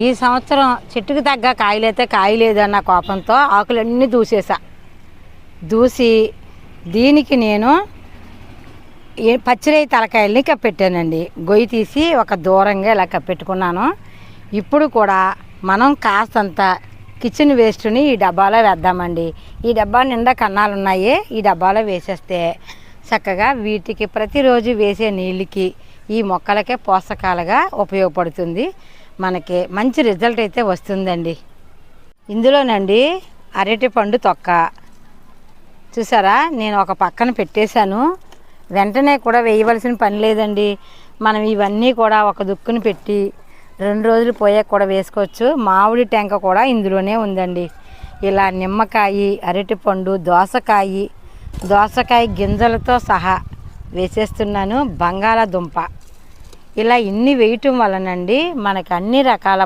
ఈ సంవత్సరం చెట్టుకు తగ్గ కాయలైతే కాయలేదన్న కోపంతో ఆకులన్నీ దూసి దీనికి నేను పచ్చిరై తలకాయల్ని కప్పెట్టానండి. గొయ్యి తీసి ఒక దూరంగా ఇలా కప్పెట్టుకున్నాను. ఇప్పుడు కూడా మనం కాస్తంత కిచెన్ వేస్ట్ని ఈ డబ్బాలో వేద్దామండి. ఈ డబ్బా నిండా కన్నాలు ఉన్నాయి. ఈ డబ్బాలో వేసేస్తే చక్కగా వీటికి ప్రతిరోజు వేసే నీళ్ళకి ఈ మొక్కలకే పోషకాలుగా ఉపయోగపడుతుంది. మనకి మంచి రిజల్ట్ అయితే వస్తుందండి. ఇందులోనండి అరటి పండు తొక్క చూసారా, నేను ఒక పక్కన పెట్టేశాను. వెంటనే కూడా వేయవలసిన పని లేదండి. మనం ఇవన్నీ కూడా ఒక దుక్కుని పెట్టి 2 రోజులు పోయాక కూడా వేసుకోవచ్చు. మామిడి టెంక కూడా ఇందులోనే ఉందండి. ఇలా నిమ్మకాయ, అరటిపండు, దోసకాయ గింజలతో సహా వేసేస్తున్నాను. బంగాళాదుంప ఇలా ఇన్ని వేయటం వలనండి మనకు అన్ని రకాల